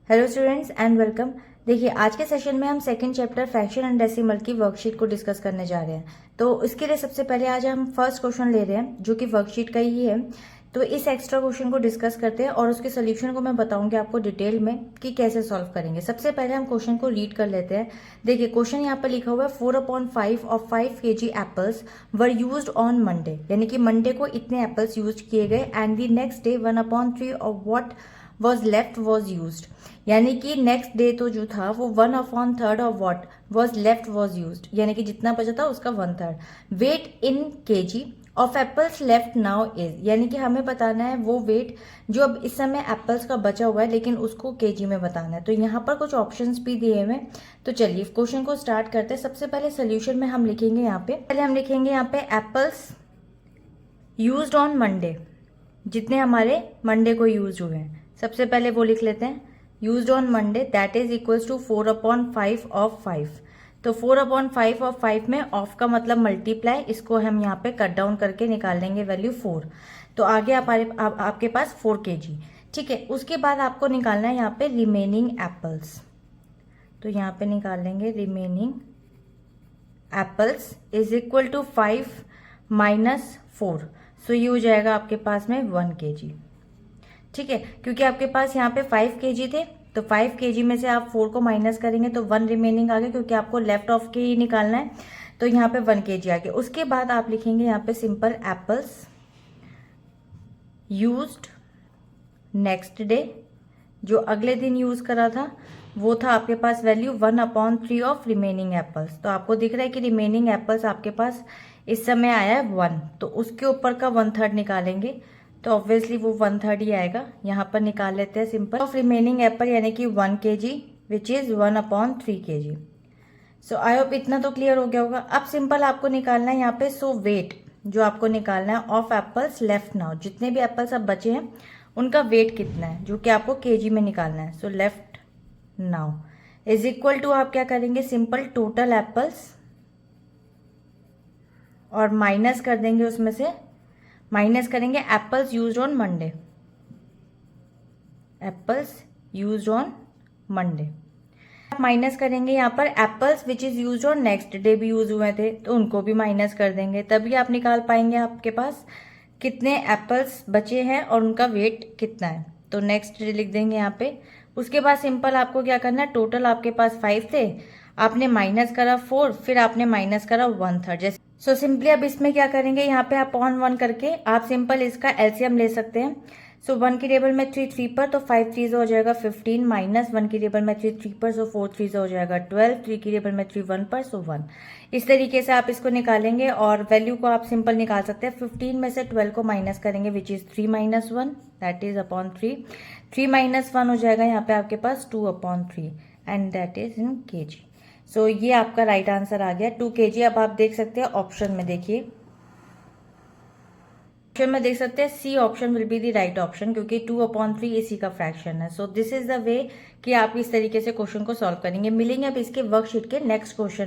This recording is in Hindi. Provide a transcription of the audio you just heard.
Hello students and welcome. देखिए आज के सेशन में हम second chapter fraction and decimal की वर्कशीट को डिस्कस करने जा रहे हैं। तो इसके लिए सबसे पहले आज हम फर्स्ट क्वेश्चन ले रहे हैं जो कि वर्कशीट का ही है। तो इस एक्स्ट्रा क्वेश्चन को डिस्कस करते हैं और उसके सोल्यूशन को मैं बताऊंगी आपको डिटेल में कि कैसे सॉल्व करेंगे। सबसे पहले हम क्वेश्चन को रीड कर लेते हैं। देखिए क्वेश्चन यहाँ पर लिखा हुआ है 4/5 of 5 kg apples were used on Monday, यानी कि मंडे को इतने एप्पल्स यूज किए गए and the next day 1/3 of what was left was used, यानी कि नेक्स्ट डे तो जो था वो 1/3 of what was left was used, यानी कि जितना बचा था उसका 1/3। Weight in KG of apples left now is, यानी कि हमें बताना है वो वेट जो अब इस समय एप्पल्स का बचा हुआ है लेकिन उसको केजी में बताना है। तो यहाँ पर कुछ ऑप्शंस भी दिए हुए हैं। तो चलिए क्वेश्चन को स्टार्ट करते हैं। सबसे पहले सोल्यूशन में हम लिखेंगे यहाँ पे, पहले हम लिखेंगे यहाँ पे एप्पल्स यूज्ड ऑन मंडे, जितने हमारे मंडे को यूज हुए हैं सबसे पहले वो लिख लेते हैं। Used on Monday that is equals to 4/5 of 5। तो 4/5 ऑफ 5 में ऑफ का मतलब मल्टीप्लाई, इसको हम यहाँ पे कट डाउन करके निकाल लेंगे वैल्यू 4। तो आगे आपके पास 4 kg। ठीक है, उसके बाद आपको निकालना है यहाँ पे रिमेनिंग एप्पल्स। तो यहाँ पे निकाल लेंगे remaining apples is equal to 5 minus 4। So ये हो जाएगा आपके पास में 1 kg। ठीक है, क्योंकि आपके पास यहाँ पे 5 kg थे तो 5 kg में से आप 4 को माइनस करेंगे तो 1 रिमेनिंग आ गया, क्योंकि आपको लेफ्ट ऑफ के ही निकालना है। तो यहाँ पे 1 kg आ गया। उसके बाद आप लिखेंगे यहाँ पे simple apples used next day, जो अगले दिन यूज करा था वो था आपके पास वैल्यू 1/3 ऑफ रिमेनिंग एप्पल्स। तो आपको दिख रहा है कि रिमेनिंग एप्पल्स आपके पास इस समय आया है 1, तो उसके ऊपर का 1/3 निकालेंगे तो ऑब्वियसली वो 1/3 ही आएगा। यहाँ पर निकाल लेते हैं सिंपल ऑफ रिमेनिंग एप्पल, यानी कि 1 kg which is 1/3 kg। So I hope इतना तो क्लियर हो गया होगा। अब सिंपल आपको निकालना है यहाँ पे सो वेट, जो आपको निकालना है ऑफ एप्पल्स लेफ्ट नाउ, जितने भी एप्पल्स अब बचे हैं उनका वेट कितना है जो कि आपको केजी में निकालना है। So left now is equal to आप क्या करेंगे सिंपल टोटल एप्पल्स और माइनस कर देंगे, उसमें से माइनस करेंगे apples used on Monday, apples used on Monday. Minus करेंगे यहाँ पर apples which is used on next day भी यूज हुए थे तो उनको भी माइनस कर देंगे, तभी आप निकाल पाएंगे आपके पास कितने एप्पल्स बचे हैं और उनका वेट कितना है। तो नेक्स्ट डे लिख देंगे यहाँ पे। उसके बाद सिंपल आपको क्या करना है, टोटल आपके पास 5 थे, आपने माइनस करा 4, फिर आपने माइनस करा 1/3। जैसे सो सिंपली अब इसमें क्या करेंगे, यहाँ पे आप अपॉन 1 करके आप सिंपल इसका एलसीएम ले सकते हैं। सो 1 की टेबल में 3 3 पर, तो 5 3 हो जाएगा 15, माइनस 1 की टेबल में 3 3 पर, सो 4 3 हो जाएगा 12, 3 की टेबल में 3 1 पर, सो 1। इस तरीके से आप इसको निकालेंगे और वैल्यू को आप सिंपल निकाल सकते हैं। 15 में से 12 को माइनस करेंगे which is 3 - 1 that is upon 3। 3 - 1 हो जाएगा यहाँ पे आपके पास 2/3 and that is in KG. So ये आपका राइट आंसर आ गया 2 kg। अब आप देख सकते हैं ऑप्शन में, देखिए ऑप्शन में देख सकते हैं C option will be the right option, क्योंकि 2/3 इसी का फ्रैक्शन है। So this is the way कि आप इस तरीके से क्वेश्चन को सॉल्व करेंगे। मिलेंगे अब इसके वर्कशीट के नेक्स्ट क्वेश्चन।